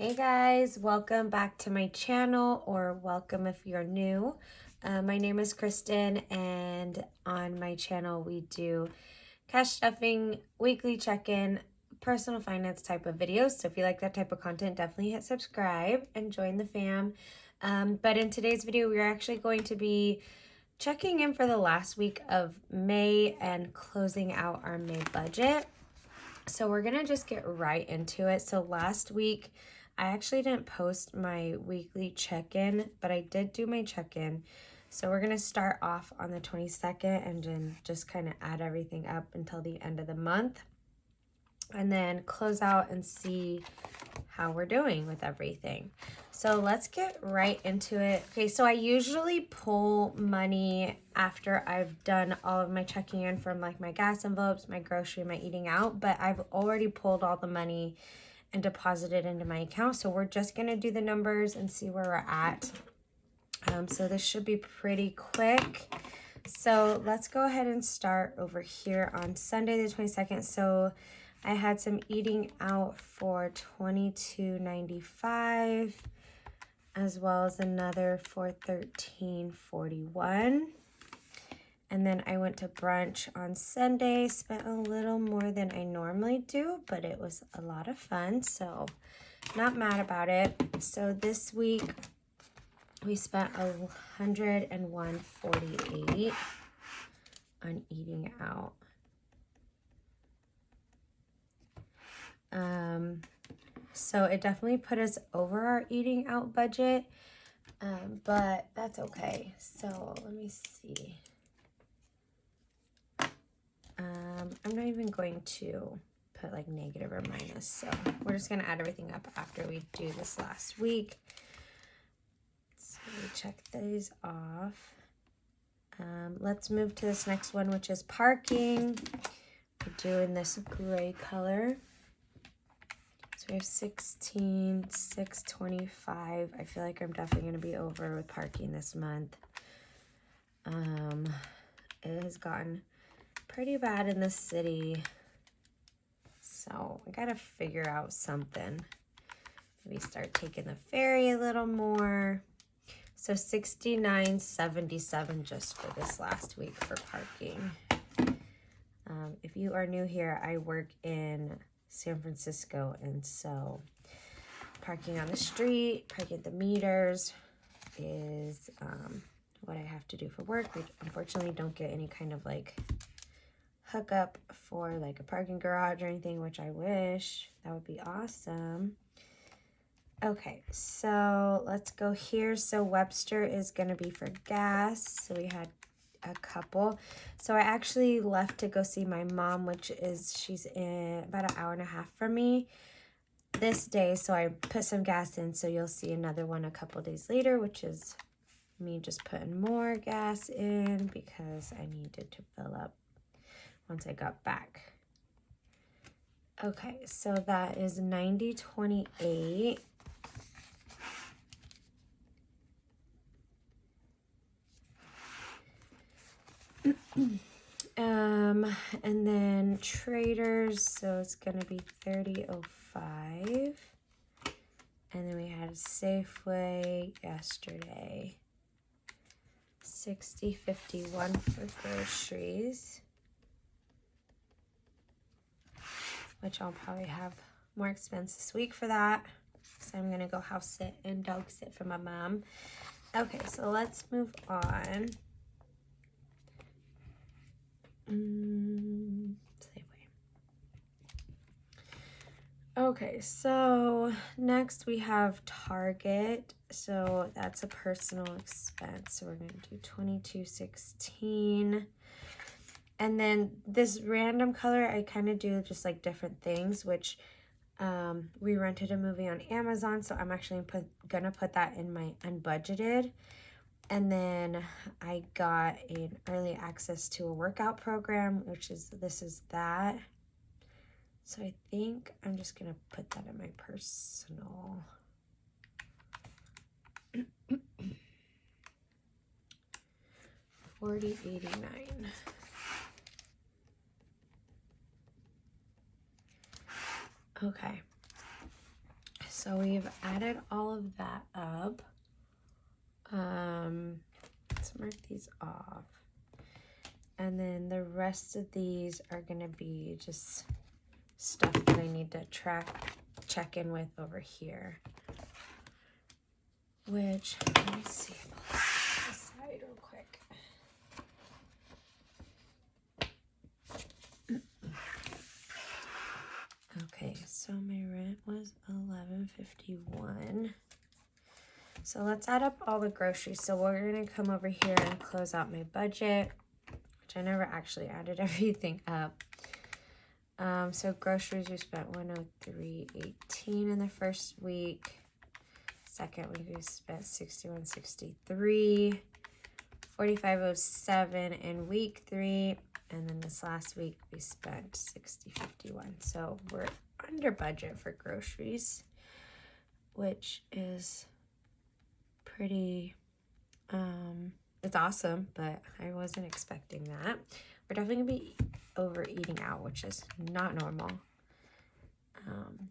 Hey guys, welcome back to my channel, or welcome if you're new. My name is Kristen, and on my channel we do cash stuffing, weekly check-in, personal finance type of videos. So if you like that type of content, definitely hit subscribe and join the fam. But in today's video, we're actually going to be checking in for the last week of May and closing out our May budget. So we're gonna just get right into it. So last week, I actually didn't post my weekly check-in, but I did do my check-in. So we're gonna start off on the 22nd and then just kind of add everything up until the end of the month. And then close out and see how we're doing with everything. So let's get right into it. Okay, so I usually pull money after I've done all of my checking in from like my gas envelopes, my grocery, my eating out, but I've already pulled all the money and deposited into my account. So we're just gonna do the numbers and see where we're at. So this should be pretty quick. So let's go ahead and start over here on Sunday the 22nd. So I had some eating out for $22.95, as well as another for $13.41. And then I went to brunch on Sunday, spent a little more than I normally do, but it was a lot of fun, so not mad about it. So this week we spent $101.48 on eating out. So it definitely put us over our eating out budget, but that's okay. So let me see. I'm not even going to put like negative or minus, so we're just gonna add everything up after we do this last week. So we check these off. Let's move to this next one, which is parking. We're doing this gray color. So we have $16,625. I feel like I'm definitely gonna be over with parking this month. It has gotten pretty bad in the city, so I gotta figure out something. Maybe start taking the ferry a little more. So $69.77 just for this last week for parking. If you are new here, I work in San Francisco, and so parking on the street, parking at the meters is what I have to do for work. We unfortunately don't get any kind of like hookup for like a parking garage or anything, which I wish. That would be awesome. Okay, so let's go here. So Webster is gonna be for gas. So we had a couple. So I actually left to go see my mom, which is, she's in about an hour and a half from me this day. So I put some gas in, so you'll see another one a couple days later, which is me just putting more gas in because I needed to fill up once I got back. Okay, so that is $90.28. And then Traders, so it's gonna be $30.05. And then we had Safeway yesterday, $60.51 for groceries, which I'll probably have more expense this week for that. So I'm gonna go house sit and dog sit for my mom. Okay, so let's move on. Safeway. Okay, so next we have Target. So that's a personal expense. So we're gonna do $22.16. And then this random color, I kind of do just like different things, which we rented a movie on Amazon, so I'm actually gonna put that in my unbudgeted. And then I got an early access to a workout program, which is, this is that. So I think I'm just gonna put that in my personal. $40.89. Okay. So we've added all of that up. Let's mark these off. And then the rest of these are going to be just stuff that I need to check in with over here. Which, let me see. Let's decide real quick. Okay, so my rent was $11.51. So let's add up all the groceries. So we're gonna come over here and close out my budget, which I never actually added everything up. So groceries, we spent $103.18 in the first week. Second week we spent $61.63, $45.07 in week 3, and then this last week we spent $60.51. So we're under budget for groceries, which is pretty, it's awesome, but I wasn't expecting that. We're definitely gonna be overeating out, which is not normal.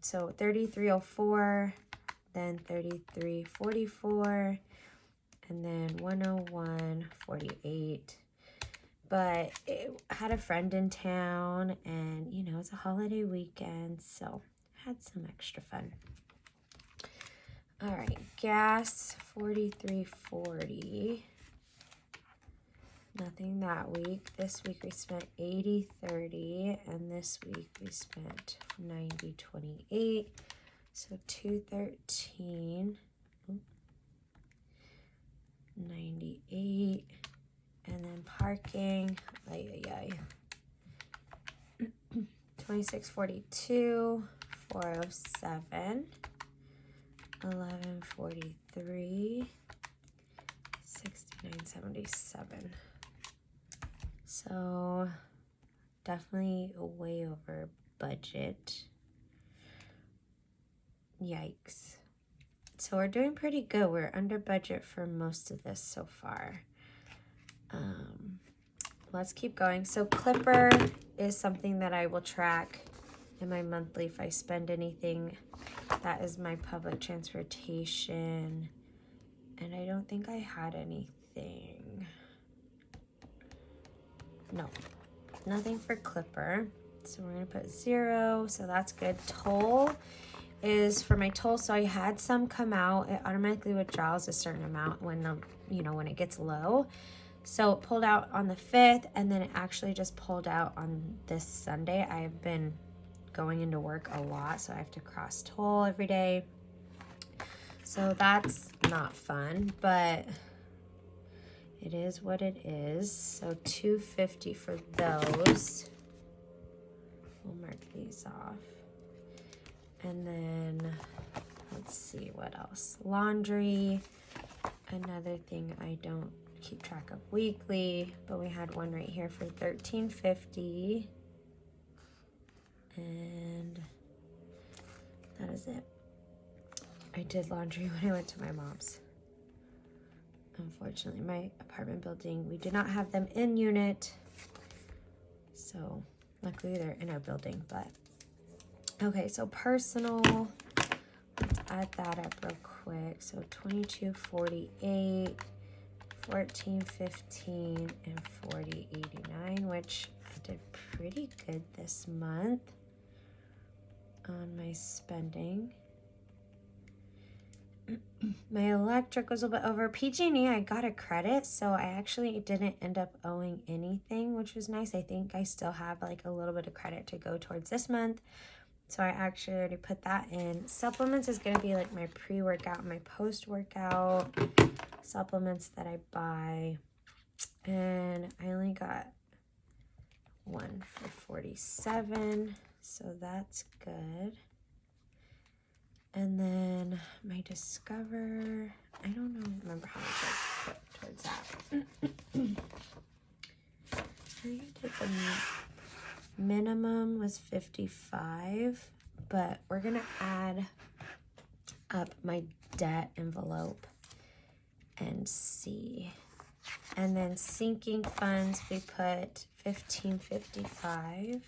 So $33.04, then $33.44, and then $101.48. But it had a friend in town, and you know, it's a holiday weekend, so had some extra fun. All right, gas $43.40. Nothing that week. This week we spent $80.30, and this week we spent $90.28. So $213.98, and then parking, $26.42, $407, $11.43, $69.77. So definitely way over budget. Yikes. So we're doing pretty good. We're under budget for most of this so far. Let's keep going. So Clipper is something that I will track in my monthly if I spend anything. That is my public transportation. And I don't think I had anything. No, nothing for Clipper. So we're gonna put 0, so that's good. Toll is for my toll, so I had some come out. It automatically withdraws a certain amount when when it gets low. So it pulled out on the 5th, and then it actually just pulled out on this Sunday. I've been going into work a lot, so I have to cross toll every day. So that's not fun, but it is what it is. So $250 for those. We'll mark these off. And then let's see what else. Laundry, another thing I don't keep track of weekly, but we had one right here for $13.50. And that is it. I did laundry when I went to my mom's. Unfortunately, my apartment building, we did not have them in unit. So luckily they're in our building, but okay, so personal, let's add that up real quick. So $22.48, $14.15, and $40.89, which I did pretty good this month on my spending. My electric was a bit over. PG&E, I got a credit, so I actually didn't end up owing anything, which was nice. I think I still have like a little bit of credit to go towards this month. So I actually already put that in. Supplements is going to be like my pre-workout and my post-workout supplements that I buy. And I only got one for $47, so that's good. And then my Discover, I don't remember how much I put towards that. I think I did the minimum was $55, but we're gonna add up my debt envelope and see. And then sinking funds, we put $15.55.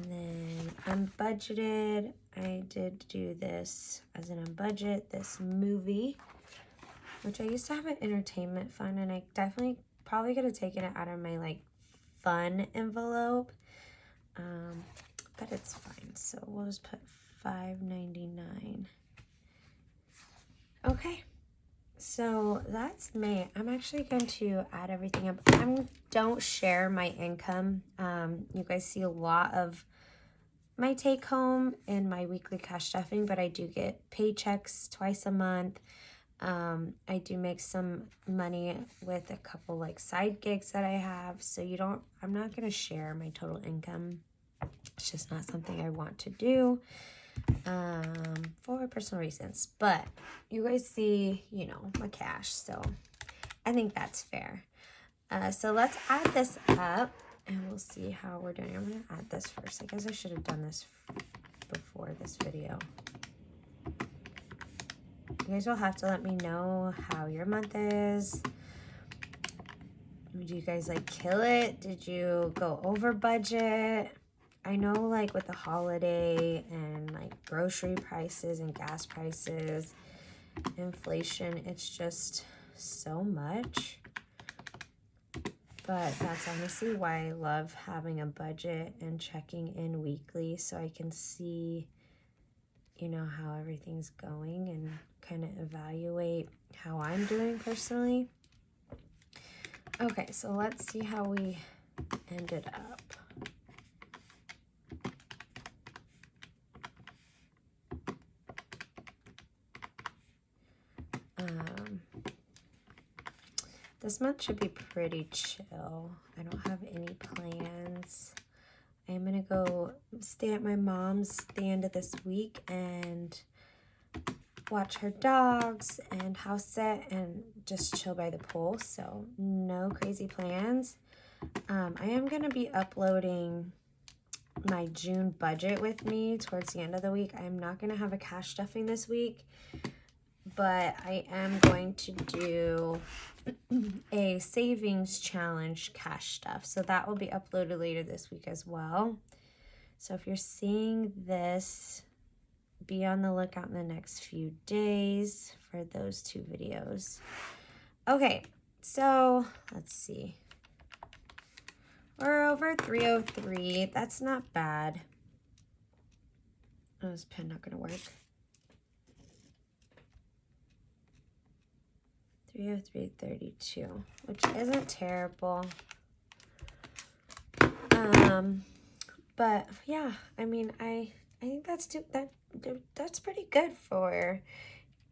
And then unbudgeted, I did do this as an unbudget, this movie, which I used to have an entertainment fund, and I definitely probably could have taken it out of my like fun envelope, but it's fine. So we'll just put $5.99. Okay, so that's May. I'm actually going to add everything up. I don't share my income. You guys see a lot of my take home in my weekly cash stuffing, but I do get paychecks twice a month. I do make some money with a couple like side gigs that I have. So I'm not going to share my total income. It's just not something I want to do, for personal reasons. But you guys see, you know, my cash. So I think that's fair. So let's add this up and we'll see how we're doing. I'm going to add this first. I guess I should have done this before this video. You guys will have to let me know how your month is. Did you guys like kill it? Did you go over budget? I know like with the holiday and like grocery prices and gas prices, inflation, it's just so much. But that's honestly why I love having a budget and checking in weekly so I can see, you know, how everything's going and kind of evaluate how I'm doing personally. Okay, so let's see how we ended up. This month should be pretty chill. I don't have any plans. I'm gonna go stay at my mom's the end of this week and watch her dogs and house sit and just chill by the pool. So no crazy plans. I am gonna be uploading my June budget with me towards the end of the week. I'm not gonna have a cash stuffing this week, but I am going to do a savings challenge cash stuff. So that will be uploaded later this week as well. So if you're seeing this, be on the lookout in the next few days for those two videos. Okay, so let's see. We're over 303. That's not bad. Oh, this pen not gonna work. 303.32, which isn't terrible. But yeah, I mean, I think that's pretty good for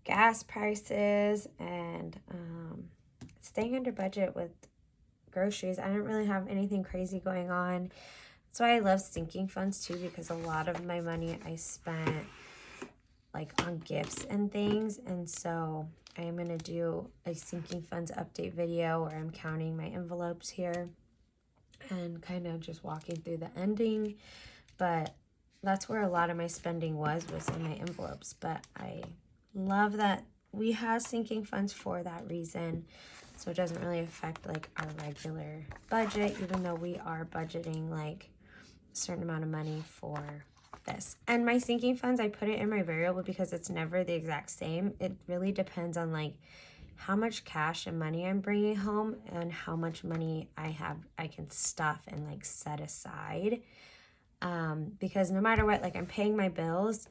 gas prices and staying under budget with groceries. I don't really have anything crazy going on. That's why I love sinking funds too, because a lot of my money I spent like on gifts and things, and so I am going to do a sinking funds update video where I'm counting my envelopes here and kind of just walking through the ending. But that's where a lot of my spending was in my envelopes. But I love that we have sinking funds for that reason, so it doesn't really affect like our regular budget, even though we are budgeting like a certain amount of money for this. And my sinking funds, I put it in my variable because it's never the exact same. It really depends on like how much cash and money I'm bringing home and how much money I can stuff and like set aside. Because no matter what, like I'm paying my bills,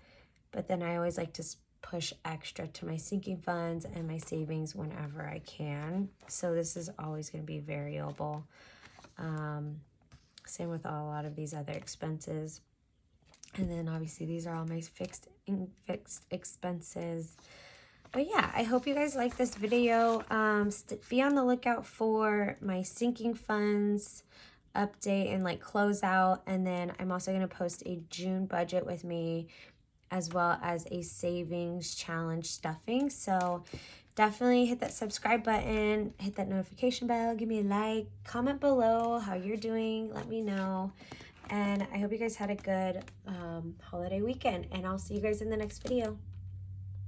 but then I always like to push extra to my sinking funds and my savings whenever I can. So this is always going to be variable. Same with a lot of these other expenses. And then obviously these are all my fixed expenses. But yeah, I hope you guys like this video. Be on the lookout for my sinking funds update and like closeout. And then I'm also going to post a June budget with me, as well as a savings challenge stuffing. So definitely hit that subscribe button, hit that notification bell, give me a like, comment below how you're doing, let me know. And I hope you guys had a good holiday weekend, and I'll see you guys in the next video.